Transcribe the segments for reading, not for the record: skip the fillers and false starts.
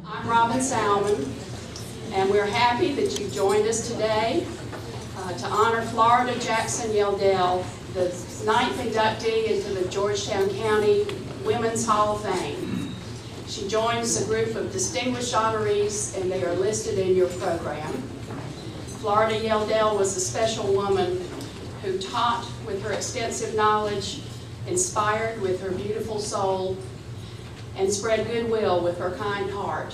I'm Robin Salmon, and we're happy that you joined us today to honor Florida Jackson Yeldell, the 9th inductee into the Georgetown County Women's Hall of Fame. She joins a group of distinguished honorees, and they are listed in your program. Florida Yeldell was a special woman who taught with her extensive knowledge, inspired with her beautiful soul, and spread goodwill with her kind heart.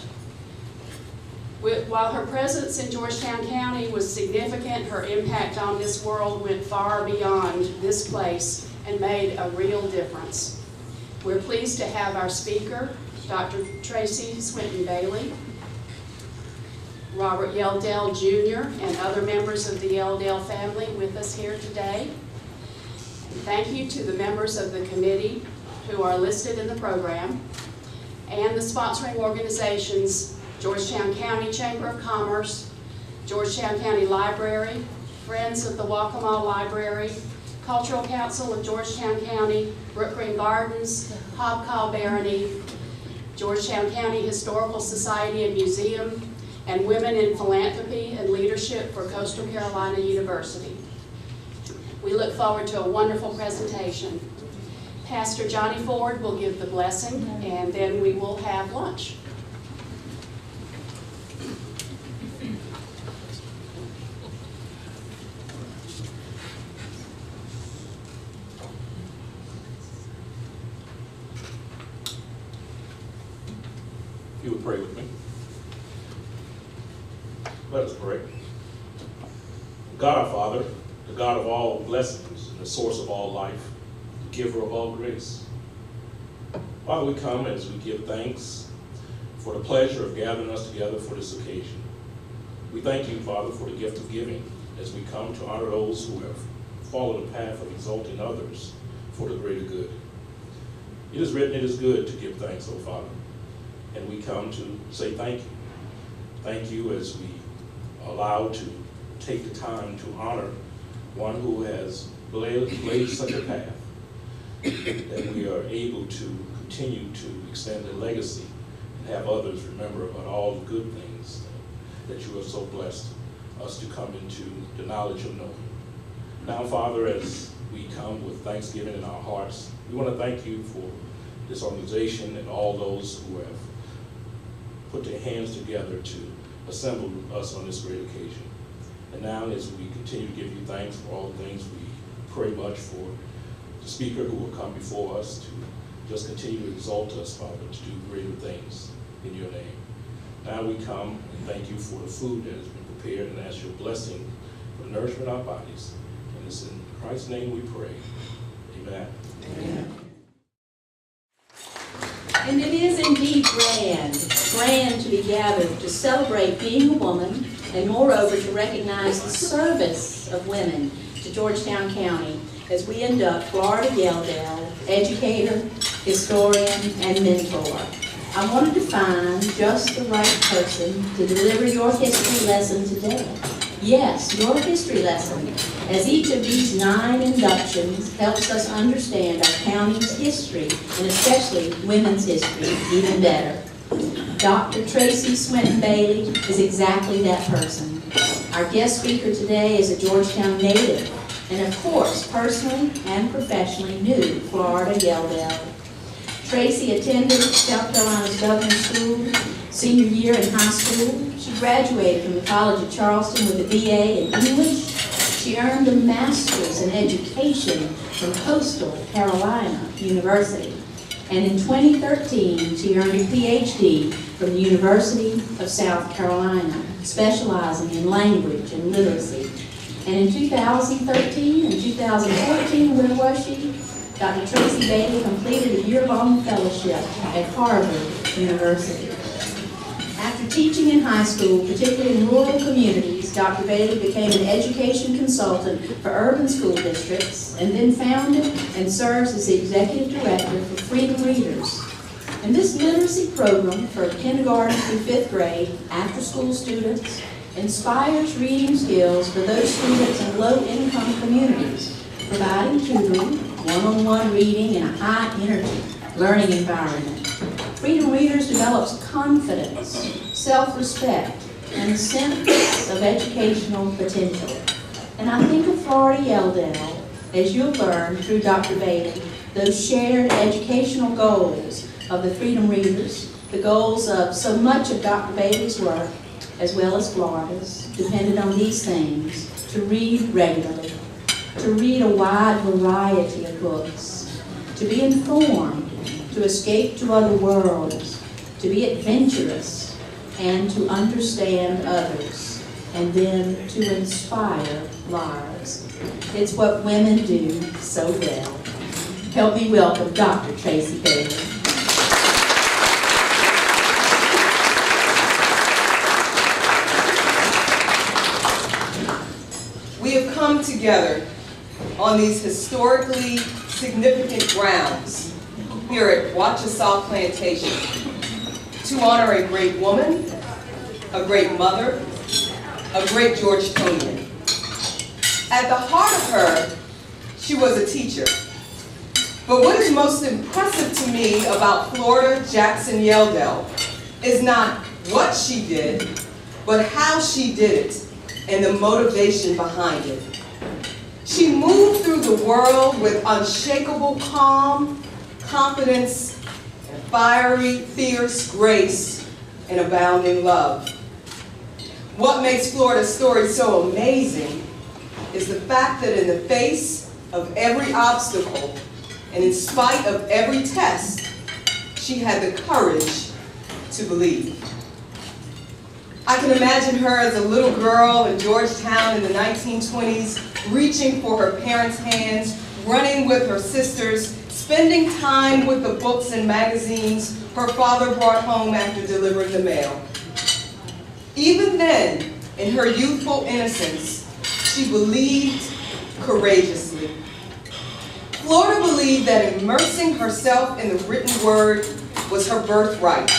While her presence in Georgetown County was significant, her impact on this world went far beyond this place and made a real difference. We're pleased to have our speaker, Dr. Tracy Swinton Bailey, Robert Yeldell Jr., and other members of the Yeldell family with us here today. And thank you to the members of the committee who are listed in the program, and the sponsoring organizations, Georgetown County Chamber of Commerce, Georgetown County Library, Friends of the Waccamaw Library, Cultural Council of Georgetown County, Brook Green Gardens, Hobcob Barony, Georgetown County Historical Society and Museum, and Women in Philanthropy and Leadership for Coastal Carolina University. We look forward to a wonderful presentation. Pastor Johnny Ford will give the blessing, and then we will have lunch. If you would pray with me. Let us pray. God our Father, the God of all blessings, and the source of all life, the giver of all grace. Father, we come as we give thanks for the pleasure of gathering us together for this occasion. We thank you, Father, for the gift of giving as we come to honor those who have followed the path of exalting others for the greater good. It is written, it is good to give thanks, O Father. And we come to say thank you. Thank you as we are allowed to take the time to honor one who has blazed such a path that we are able to continue to extend a legacy and have others remember about all the good things that you have so blessed us to come into the knowledge of knowing. Now, Father, as we come with thanksgiving in our hearts, we want to thank you for this organization and all those who have put their hands together to assemble us on this great occasion. And now, as we continue to give you thanks for all the things, we pray much for the speaker who will come before us to just continue to exalt us, Father, to do greater things in your name. Now we come and thank you for the food that has been prepared and ask your blessing for the nourishment of our bodies. And it's in Christ's name we pray. Amen. Amen. And it is indeed grand to be gathered to celebrate being a woman, and moreover to recognize the service of women to Georgetown County as we induct Florida Yeldell, educator, historian, and mentor. I wanted to find just the right person to deliver your history lesson today. Yes, your history lesson, as each of these 9 inductions helps us understand our county's history, and especially women's history, even better. Dr. Tracy Swinton Bailey is exactly that person. Our guest speaker today is a Georgetown native, and of course, personally and professionally knew Florida Yeldell. Tracy attended South Carolina's Governor's School senior year in high school. She graduated from the College of Charleston with a BA in English. She earned a master's in education from Coastal Carolina University. And in 2013, she earned a PhD from the University of South Carolina, specializing in language and literacy. And in 2013 and 2014, where was she? Dr. Tracy Bailey completed a year-long fellowship at Harvard University. After teaching in high school, particularly in rural communities, Dr. Bailey became an education consultant for urban school districts, and then founded and serves as the executive director for Freedom Readers. And this literacy program for kindergarten through 5th grade after-school students inspires reading skills for those students in low-income communities, providing tutoring, one-on-one reading in a high-energy learning environment. Freedom Readers develops confidence, self-respect, and a sense of educational potential. And I think of Florida Yelldale, as you'll learn through Dr. Bailey, those shared educational goals of the Freedom Readers, the goals of so much of Dr. Bailey's work, as well as Florida's, depended on these things: to read regularly, to read a wide variety of books, to be informed, to escape to other worlds, to be adventurous, and to understand others, and then to inspire lives. It's what women do so well. Help me welcome Dr. Tracy Bailey. We have come together on these historically significant grounds here at Wachasaw Plantation to honor a great woman, a great mother, a great Georgetownian. At the heart of her, she was a teacher. But what is most impressive to me about Florida Jackson Yelldale is not what she did, but how she did it and the motivation behind it. She moved through the world with unshakable calm, confidence, and fiery, fierce grace, and abounding love. What makes Florida's story so amazing is the fact that in the face of every obstacle and in spite of every test, she had the courage to believe. I can imagine her as a little girl in Georgetown in the 1920s, reaching for her parents' hands, running with her sisters, spending time with the books and magazines her father brought home after delivering the mail. Even then, in her youthful innocence, she believed courageously. Florida believed that immersing herself in the written word was her birthright.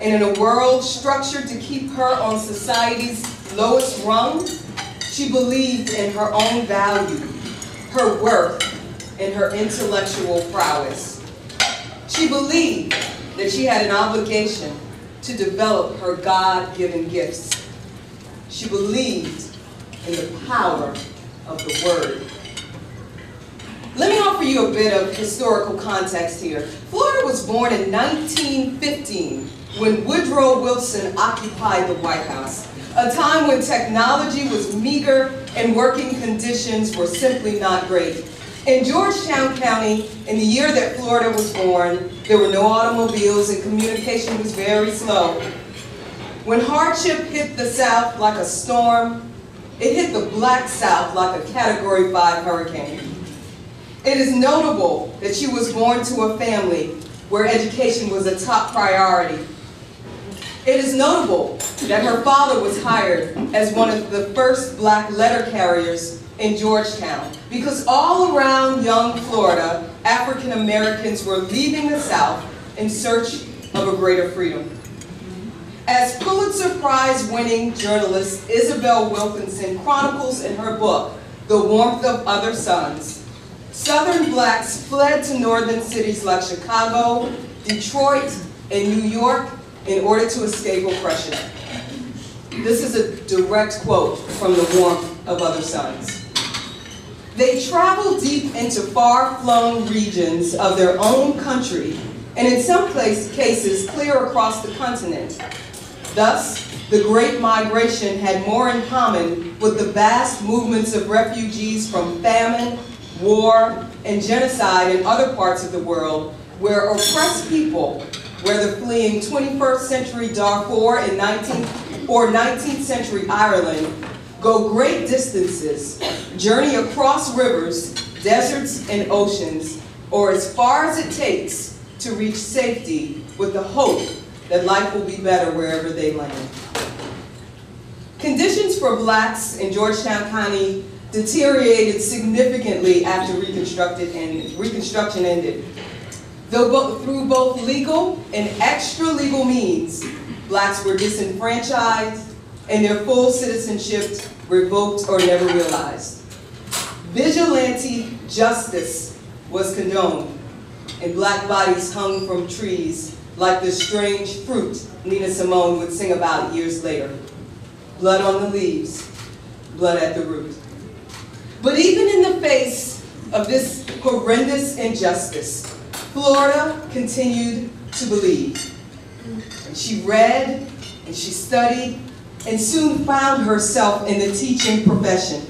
And in a world structured to keep her on society's lowest rung, she believed in her own value, her worth, and her intellectual prowess. She believed that she had an obligation to develop her God-given gifts. She believed in the power of the word. Let me offer you a bit of historical context here. Florida was born in 1915 when Woodrow Wilson occupied the White House, a time when technology was meager and working conditions were simply not great. In Georgetown County, in the year that Florida was born, there were no automobiles and communication was very slow. When hardship hit the South like a storm, it hit the Black South like a Category 5 hurricane. It is notable that she was born to a family where education was a top priority. It is notable that her father was hired as one of the first black letter carriers in Georgetown, because all around young Florida, African Americans were leaving the South in search of a greater freedom. As Pulitzer Prize-winning journalist Isabel Wilkinson chronicles in her book, The Warmth of Other Suns, Southern blacks fled to northern cities like Chicago, Detroit, and New York in order to escape oppression. This is a direct quote from The Warmth of Other Suns. They traveled deep into far-flung regions of their own country, and in some cases clear across the continent. Thus, the Great Migration had more in common with the vast movements of refugees from famine, war, and genocide in other parts of the world, where oppressed people, whether fleeing 21st century Darfur in 19th century Ireland, go great distances, journey across rivers, deserts, and oceans, or as far as it takes to reach safety with the hope that life will be better wherever they land. Conditions for blacks in Georgetown County deteriorated significantly after Reconstruction ended. Though through both legal and extra-legal means, blacks were disenfranchised and their full citizenship revoked or never realized. Vigilante justice was condoned, and black bodies hung from trees like the strange fruit Nina Simone would sing about years later. Blood on the leaves, blood at the root. But even in the face of this horrendous injustice, Florida continued to believe. And she read, and she studied, and soon found herself in the teaching profession.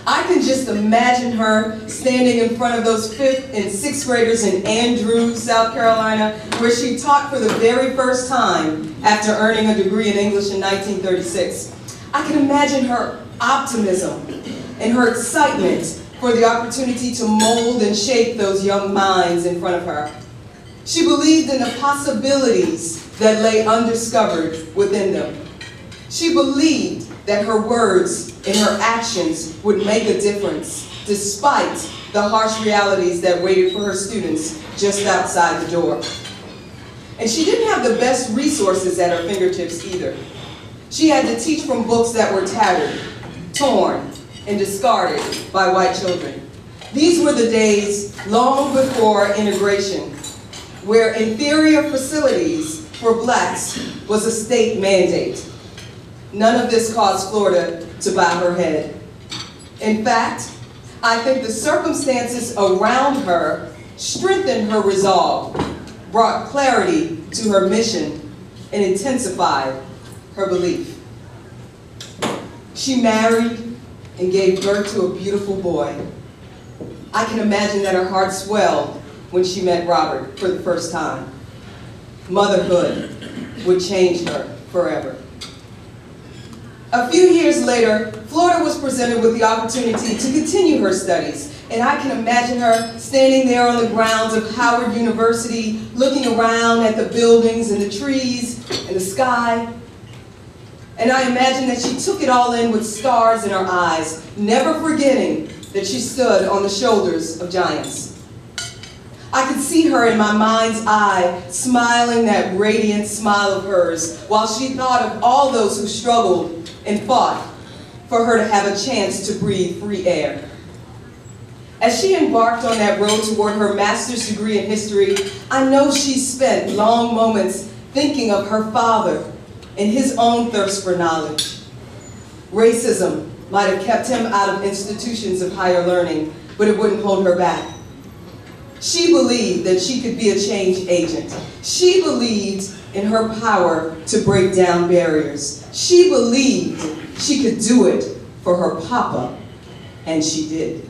I can just imagine her standing in front of those 5th and 6th graders in Andrews, South Carolina, where she taught for the very first time after earning a degree in English in 1936. I can imagine her optimism and her excitement for the opportunity to mold and shape those young minds in front of her. She believed in the possibilities that lay undiscovered within them. She believed that her words and her actions would make a difference, despite the harsh realities that waited for her students just outside the door. And she didn't have the best resources at her fingertips either. She had to teach from books that were tattered, torn, and discarded by white children. These were the days long before integration, where inferior facilities for blacks was a state mandate. None of this caused Florida to bow her head. In fact, I think the circumstances around her strengthened her resolve, brought clarity to her mission, and intensified her belief. She married and gave birth to a beautiful boy. I can imagine that her heart swelled when she met Robert for the first time. Motherhood would change her forever. A few years later, Florida was presented with the opportunity to continue her studies, and I can imagine her standing there on the grounds of Howard University, looking around at the buildings and the trees and the sky. And I imagine that she took it all in with stars in her eyes, never forgetting that she stood on the shoulders of giants. I could see her in my mind's eye, smiling that radiant smile of hers, while she thought of all those who struggled and fought for her to have a chance to breathe free air. As she embarked on that road toward her master's degree in history, I know she spent long moments thinking of her father and his own thirst for knowledge. Racism might have kept him out of institutions of higher learning, but it wouldn't hold her back. She believed that she could be a change agent. She believed in her power to break down barriers. She believed she could do it for her papa, and she did.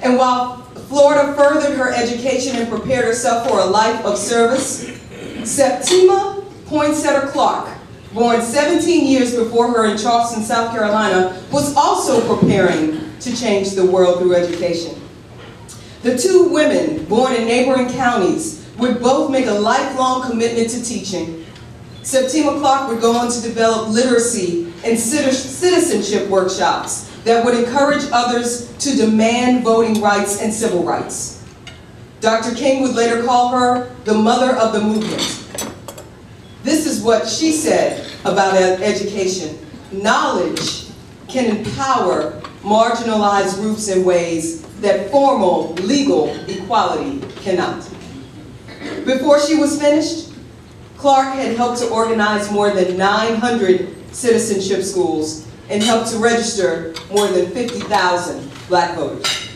And while Florida furthered her education and prepared herself for a life of service, Septima Poinsettia Clark, born 17 years before her in Charleston, South Carolina, was also preparing to change the world through education. The two women, born in neighboring counties, would both make a lifelong commitment to teaching. Septima Clark would go on to develop literacy and citizenship workshops that would encourage others to demand voting rights and civil rights. Dr. King would later call her the mother of the movement. This is what she said about education. Knowledge can empower marginalized groups in ways that formal legal equality cannot. Before she was finished, Clark had helped to organize more than 900 citizenship schools and helped to register more than 50,000 black voters.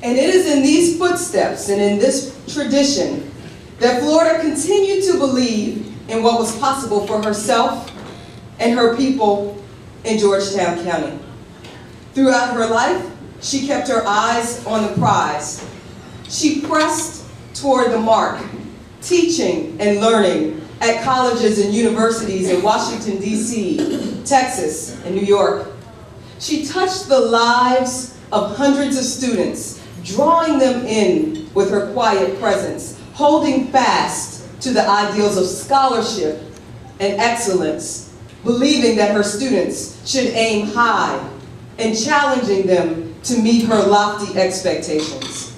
And it is in these footsteps and in this tradition that Florida continued to believe in what was possible for herself and her people in Georgetown County. Throughout her life, she kept her eyes on the prize. She pressed toward the mark, teaching and learning at colleges and universities in Washington, D.C., Texas, and New York. She touched the lives of hundreds of students, drawing them in with her quiet presence, holding fast to the ideals of scholarship and excellence, believing that her students should aim high and challenging them to meet her lofty expectations.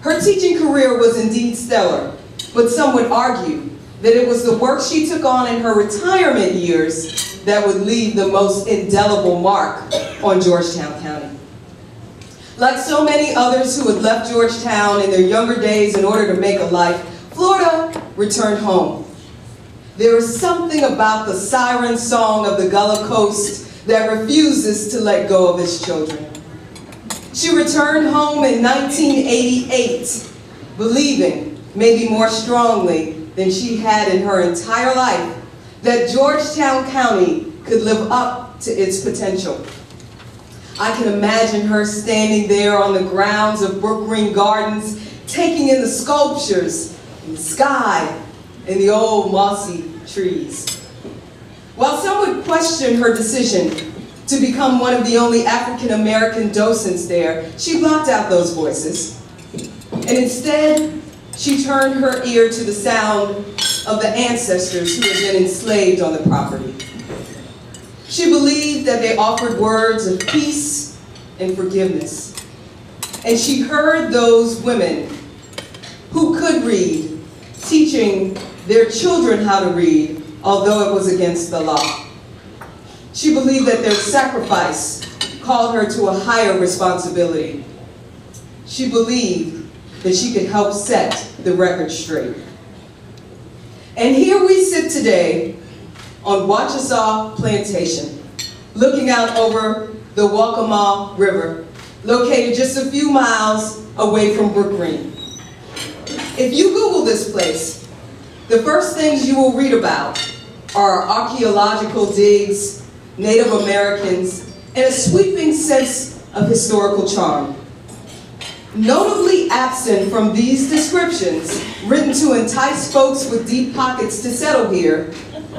Her teaching career was indeed stellar, but some would argue that it was the work she took on in her retirement years that would leave the most indelible mark on Georgetown County. Like so many others who had left Georgetown in their younger days in order to make a life, Florida returned home. There is something about the siren song of the Gulf Coast that refuses to let go of its children. She returned home in 1988, believing, maybe more strongly than she had in her entire life, that Georgetown County could live up to its potential. I can imagine her standing there on the grounds of Brook Green Gardens, taking in the sculptures, and the sky, and the old mossy trees. While some would question her decision to become one of the only African-American docents there, she blocked out those voices. And instead, she turned her ear to the sound of the ancestors who had been enslaved on the property. She believed that they offered words of peace and forgiveness. And she heard those women who could read, teaching their children how to read, although it was against the law. She believed that their sacrifice called her to a higher responsibility. She believed that she could help set the record straight. And here we sit today on Wachasaw Plantation, looking out over the Waccamaw River, located just a few miles away from Brook Green. If you Google this place, the first things you will read about are archaeological digs, Native Americans, and a sweeping sense of historical charm. Notably absent from these descriptions, written to entice folks with deep pockets to settle here,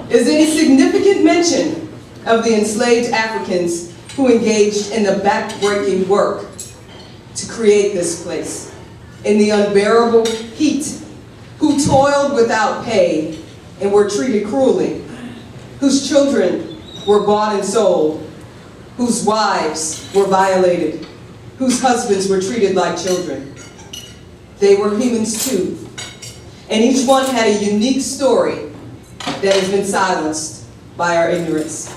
is any significant mention of the enslaved Africans who engaged in the backbreaking work to create this place, in the unbearable heat, who toiled without pay and were treated cruelly, whose children were bought and sold, whose wives were violated, whose husbands were treated like children. They were humans too, and each one had a unique story that has been silenced by our ignorance.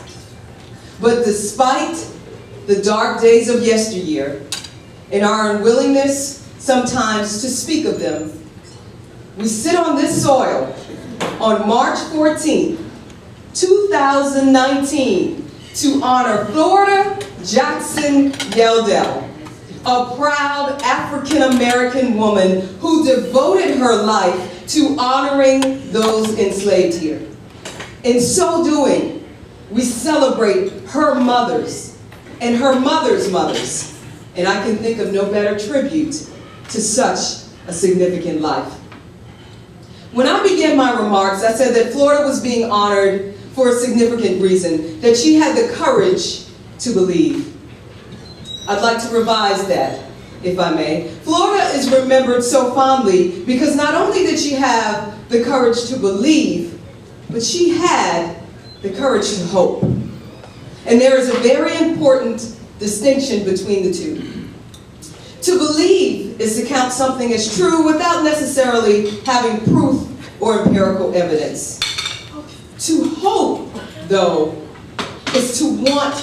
But despite the dark days of yesteryear and our unwillingness sometimes to speak of them, we sit on this soil on March 14th, 2019, to honor Florida Jackson Yeldell, a proud African-American woman who devoted her life to honoring those enslaved here. In so doing, we celebrate her mothers and her mothers' mothers, and I can think of no better tribute to such a significant life. When I began my remarks, I said that Florida was being honored for a significant reason, that she had the courage to believe. I'd like to revise that, if I may. Florida is remembered so fondly because not only did she have the courage to believe, but she had the courage to hope. And there is a very important distinction between the two. To believe is to count something as true without necessarily having proof or empirical evidence. To hope, though, is to want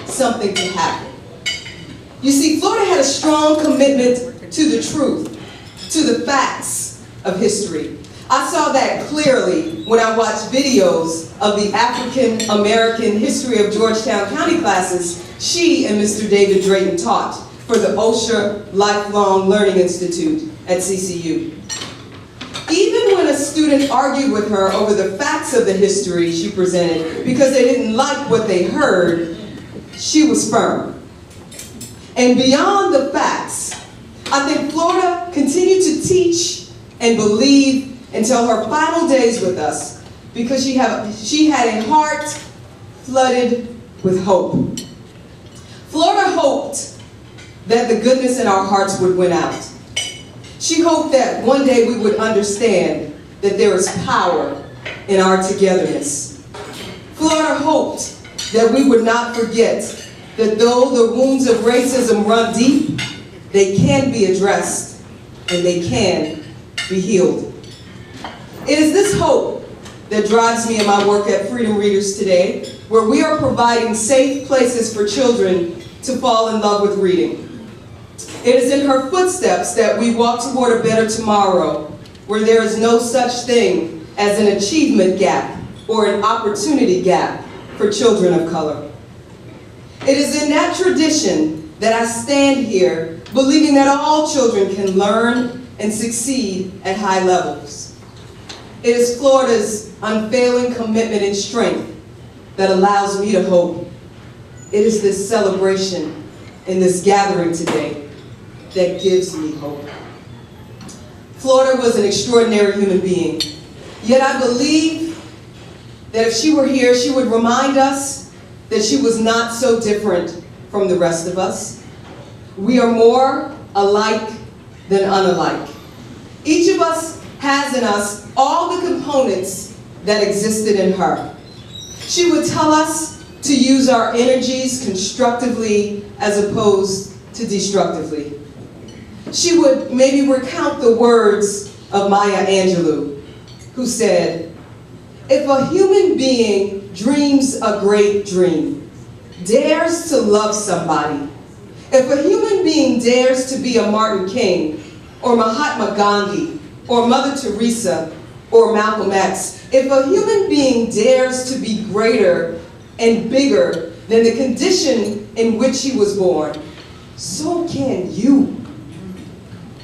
something to happen. You see, Florida had a strong commitment to the truth, to the facts of history. I saw that clearly when I watched videos of the African American history of Georgetown County classes she and Mr. David Drayton taught for the OSHA Lifelong Learning Institute at CCU. Even when a student argued with her over the facts of the history she presented because they didn't like what they heard, she was firm. And beyond the facts, I think Florida continued to teach and believe until her final days with us because she had a heart flooded with hope. Florida hoped that the goodness in our hearts would win out. She hoped that one day we would understand that there is power in our togetherness. Florida hoped that we would not forget that though the wounds of racism run deep, they can be addressed and they can be healed. It is this hope that drives me in my work at Freedom Readers today, where we are providing safe places for children to fall in love with reading. It is in her footsteps that we walk toward a better tomorrow where there is no such thing as an achievement gap or an opportunity gap for children of color. It is in that tradition that I stand here believing that all children can learn and succeed at high levels. It is Florida's unfailing commitment and strength that allows me to hope. It is this celebration and this gathering today that gives me hope. Florida was an extraordinary human being, yet I believe that if she were here, she would remind us that she was not so different from the rest of us. We are more alike than unalike. Each of us has in us all the components that existed in her. She would tell us to use our energies constructively as opposed to destructively. She would maybe recount the words of Maya Angelou, who said, "If a human being dreams a great dream, dares to love somebody, if a human being dares to be a Martin King, or Mahatma Gandhi, or Mother Teresa, or Malcolm X, if a human being dares to be greater and bigger than the condition in which he was born, so can you."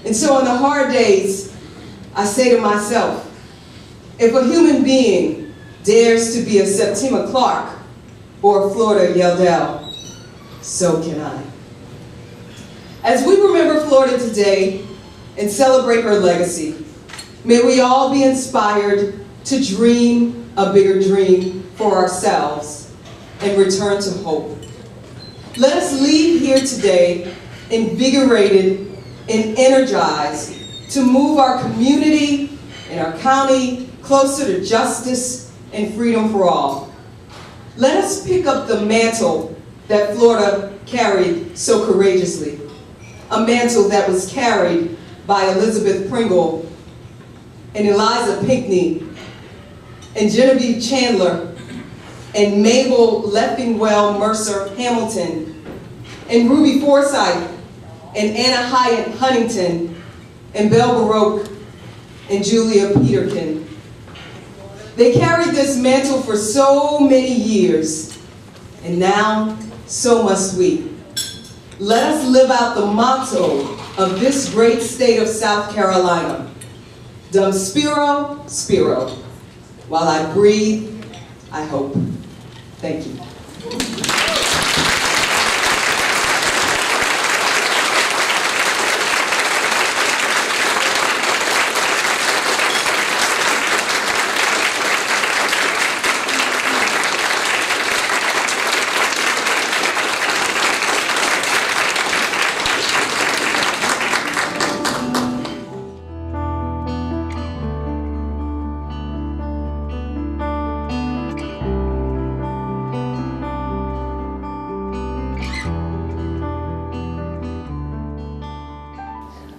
And so on the hard days, I say to myself, if a human being dares to be a Septima Clark or a Florida Yeldell, so can I. As we remember Florida today and celebrate her legacy, may we all be inspired to dream a bigger dream for ourselves and return to hope. Let us leave here today invigorated and energized to move our community and our county closer to justice and freedom for all. Let us pick up the mantle that Florida carried so courageously, a mantle that was carried by Elizabeth Pringle and Eliza Pinckney and Genevieve Chandler and Mabel Leffingwell Mercer Hamilton and Ruby Forsythe and Anna Hyatt Huntington and Belle Baroque and Julia Peterkin. They carried this mantle for so many years, and now so must we. Let us live out the motto of this great state of South Carolina: Dum Spiro, Spiro. While I breathe, I hope. Thank you.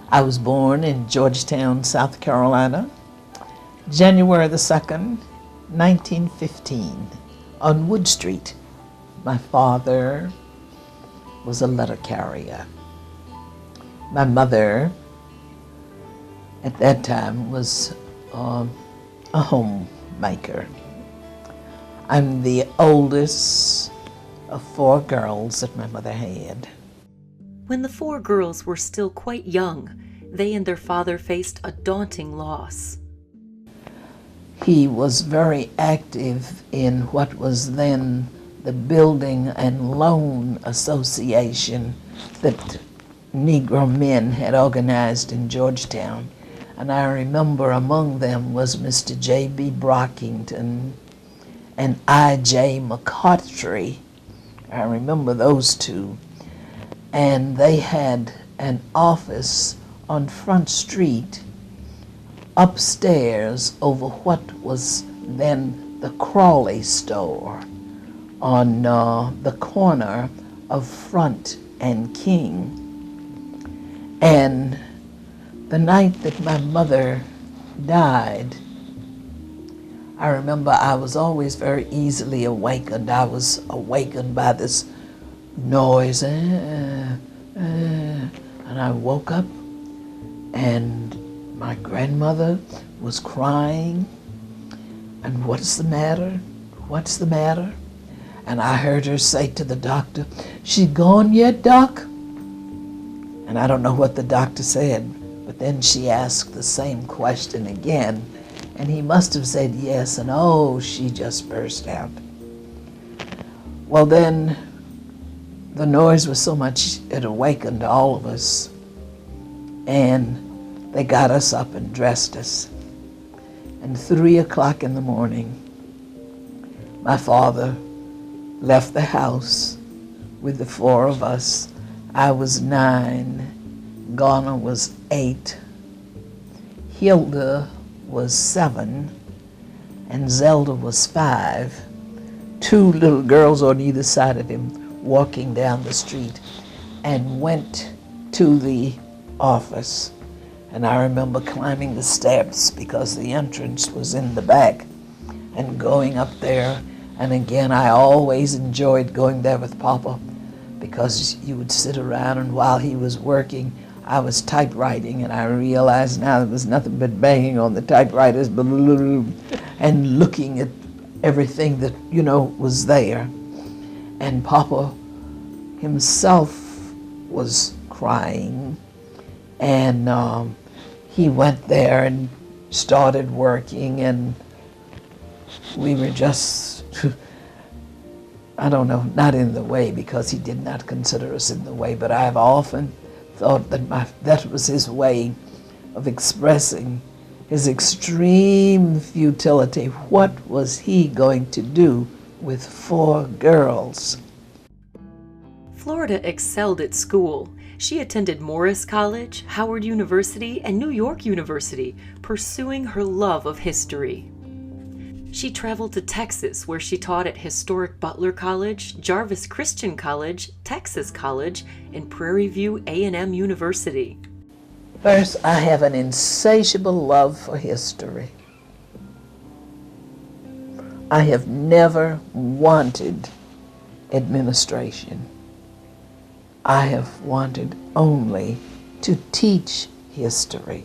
I was born in Georgetown, South Carolina, January the 2nd, 1915, on Wood Street. My father was a letter carrier. My mother, at that time, was a homemaker. I'm the oldest of 4 girls that my mother had. When the 4 girls were still quite young, they and their father faced a daunting loss. He was very active in what was then the Building and Loan Association that Negro men had organized in Georgetown. And I remember among them was Mr. J.B. Brockington and I.J. McCartry. I remember those two. And they had an office on Front Street upstairs over what was then the Crawley store on the corner of Front and King. And the night that my mother died, I remember I was always very easily awakened. I was awakened by this noise, and I woke up, and my grandmother was crying, and what's the matter? What's the matter? And I heard her say to the doctor, "She gone yet, Doc?" And I don't know what the doctor said, but then she asked the same question again, and he must have said yes, and oh, she just burst out. Well, then the noise was so much, it awakened all of us, and they got us up and dressed us. And 3 o'clock in the morning, my father left the house with the 4 of us. I was 9, Ghana was 8, Hilda was 7, and Zelda was 5. 2 little girls on either side of him walking down the street, and went to the office. And I remember climbing the steps because the entrance was in the back, and going up there. And again, I always enjoyed going there with Papa because you would sit around, and while he was working, I was typewriting, and I realized now there was nothing but banging on the typewriters and looking at everything that, was there. And Papa himself was crying, and he went there and started working, and we were just, I don't know, not in the way, because he did not consider us in the way, but I've often thought that that was his way of expressing his extreme futility. What was he going to do with 4 girls? Florida excelled at school. She attended Morris College, Howard University, and New York University, pursuing her love of history. She traveled to Texas, where she taught at historic Butler College, Jarvis Christian College, Texas College, and Prairie View A&M University. First, I have an insatiable love for history. I have never wanted administration. I have wanted only to teach history.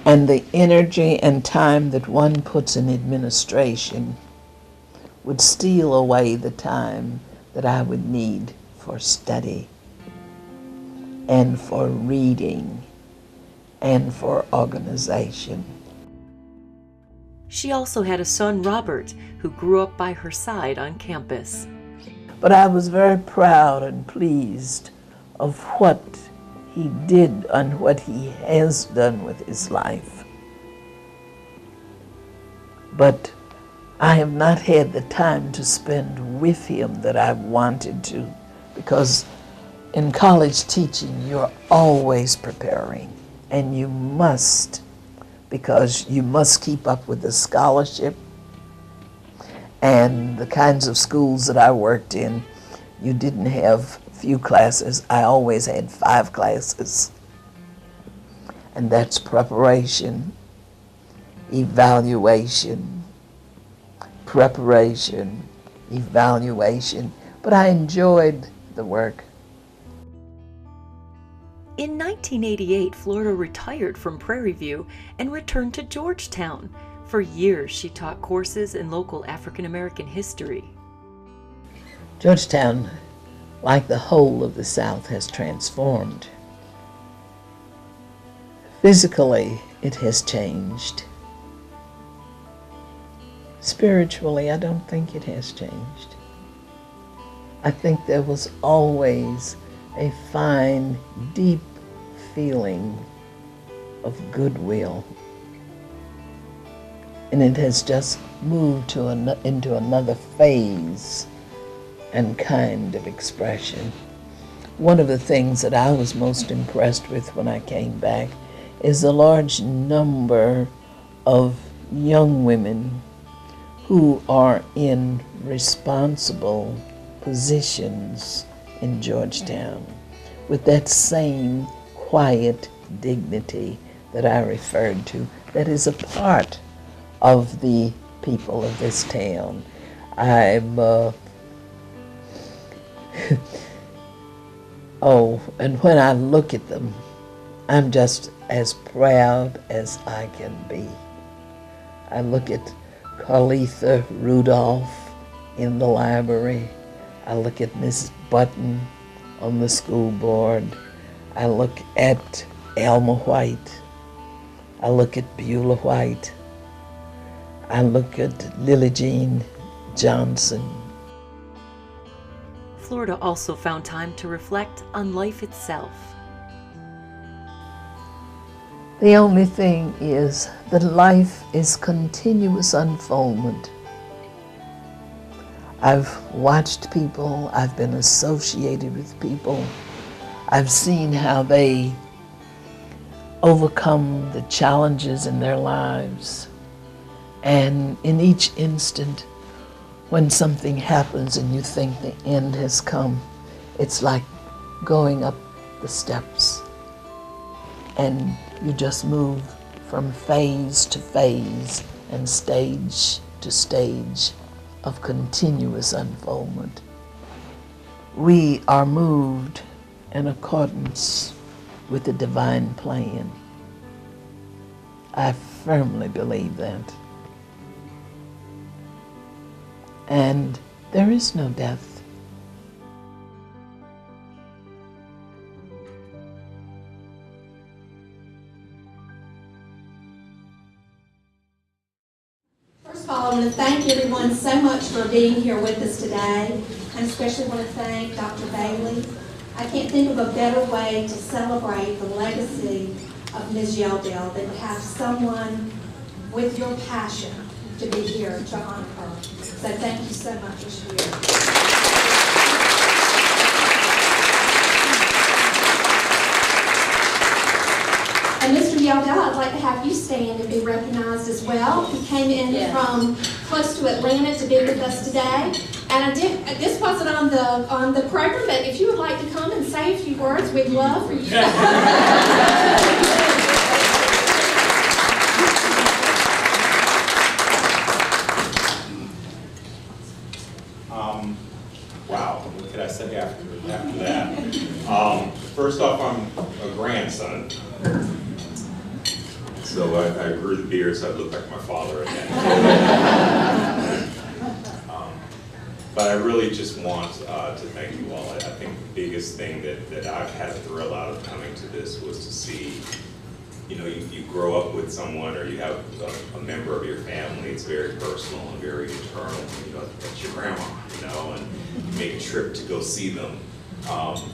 And the energy and time that one puts in administration would steal away the time that I would need for study and for reading and for organization. She also had a son, Robert, who grew up by her side on campus. But I was very proud and pleased of what he did and what he has done with his life. But I have not had the time to spend with him that I've wanted to, because in college teaching, you're always preparing, and you must, because you must keep up with the scholarship. And the kinds of schools that I worked in, you didn't have few classes. I always had 5 classes. And that's preparation, evaluation, preparation, evaluation. But I enjoyed the work. In 1988, Florida retired from Prairie View and returned to Georgetown. For years, she taught courses in local African American history. Georgetown, like the whole of the South, has transformed. Physically, it has changed. Spiritually, I don't think it has changed. I think there was always a fine, deep feeling of goodwill. And it has just moved into another phase and kind of expression. One of the things that I was most impressed with when I came back is the large number of young women who are in responsible positions in Georgetown with that same quiet dignity that I referred to, that is a part of the people of this town. Oh, and when I look at them, I'm just as proud as I can be. I look at Carletha Rudolph in the library. I look at Miss Button on the school board. I look at Alma White. I look at Beulah White. I look at Lily Jean Johnson. Florida also found time to reflect on life itself. The only thing is that life is continuous unfoldment. I've watched people, I've been associated with people, I've seen how they overcome the challenges in their lives. And in each instant, when something happens and you think the end has come, it's like going up the steps. And you just move from phase to phase and stage to stage of continuous unfoldment. We are moved in accordance with the divine plan. I firmly believe that. And there is no death. First of all, I want to thank everyone so much for being here with us today, and especially want to thank Dr. Bailey. I can't think of a better way to celebrate the legacy of Ms. Yeldale than to have someone with your passion to be here to honor her. So thank you so much, Ms. Yeldale. And Mr. Yeldale, I'd like to have you stand and be recognized as well. He came in from close to Atlanta to be with us today. And this wasn't on the program, but if you would like to come and say a few words, we'd love for you to. Wow, what could I say after that? First off, I'm a grandson. So I grew the beard so I look like my father again. But I really just want to thank you all. I think the biggest thing that I've had a thrill out of coming to this was to see, you grow up with someone or you have a member of your family, it's very personal and very internal, that's your grandma, and you make a trip to go see them.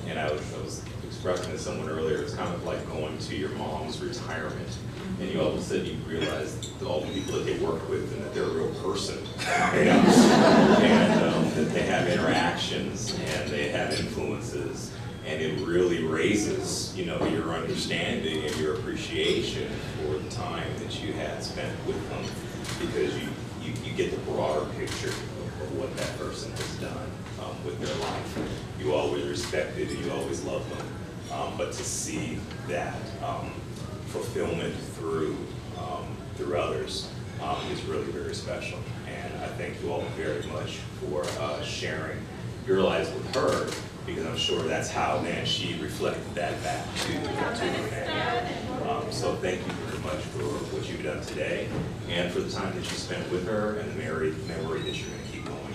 And I was expressing to someone earlier, it's kind of like going to your mom's retirement. And you all of a sudden you realize all the people that they work with and that they're a real person. And that they have interactions and they have influences. And it really raises, your understanding and your appreciation for the time that you had spent with them, because you get the broader picture of what that person has done with their life. You always respected and you always loved them. But to see that fulfillment through others is really very special. And I thank you all very much for sharing your lives with her, because I'm sure that's how then she reflected that back to her family. So thank you very much for what you've done today and for the time that you spent with her and the memory that you're going to keep going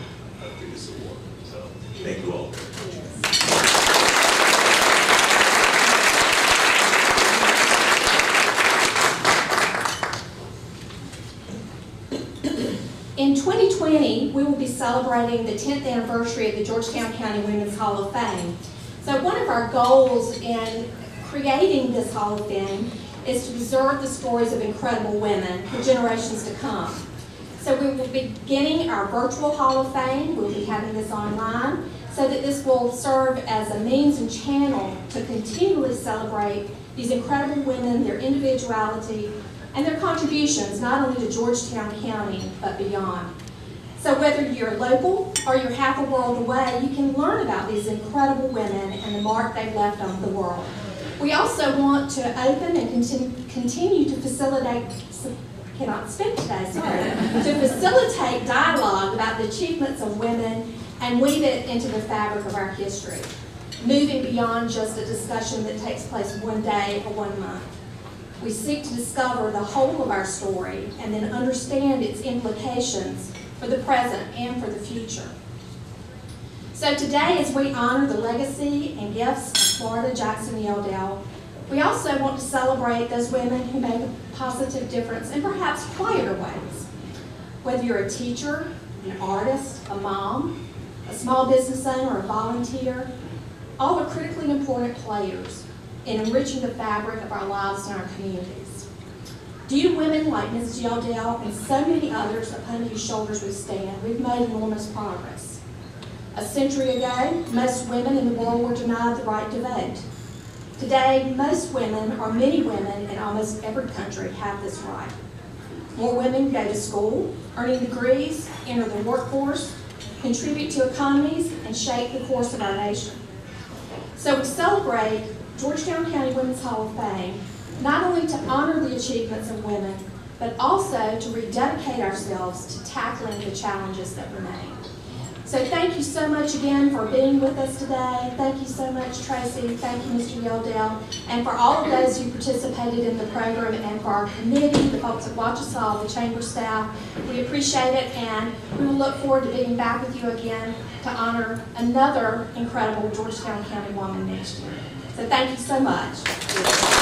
through this award. So thank you all very much. In 2020, we will be celebrating the 10th anniversary of the Georgetown County Women's Hall of Fame. So one of our goals in creating this Hall of Fame is to preserve the stories of incredible women for generations to come. So we will be beginning our virtual Hall of Fame. We'll be having this online so that this will serve as a means and channel to continually celebrate these incredible women, their individuality, and their contributions not only to Georgetown County, but beyond. So whether you're local or you're half a world away, you can learn about these incredible women and the mark they've left on the world. We also want to open and continue to facilitate, cannot speak today, sorry, to facilitate dialogue about the achievements of women and weave it into the fabric of our history. moving beyond just a discussion that takes place one day or 1 month. We seek to discover the whole of our story and then understand its implications for the present and for the future. So today, as we honor the legacy and gifts of Florida Jackson Yelldale, we also want to celebrate those women who make a positive difference in perhaps quieter ways. Whether you're a teacher, an artist, a mom, a small business owner, or a volunteer, all are critically important players in enriching the fabric of our lives and our communities. Due to women like Mrs. Yelldale and so many others upon whose shoulders we stand, we've made enormous progress. A century ago, most women in the world were denied the right to vote. Today, most women, or many women in almost every country, have this right. More women go to school, earning degrees, enter the workforce, contribute to economies, and shape the course of our nation. So we celebrate Georgetown County Women's Hall of Fame not only to honor the achievements of women, but also to rededicate ourselves to tackling the challenges that remain. So thank you so much again for being with us today. Thank you so much, Tracy. Thank you, Mr. Yelldale. And for all of those who participated in the program and for our committee, the folks at Watch Us All, the chamber staff, we appreciate it, and we will look forward to being back with you again to honor another incredible Georgetown County woman next year. So thank you so much.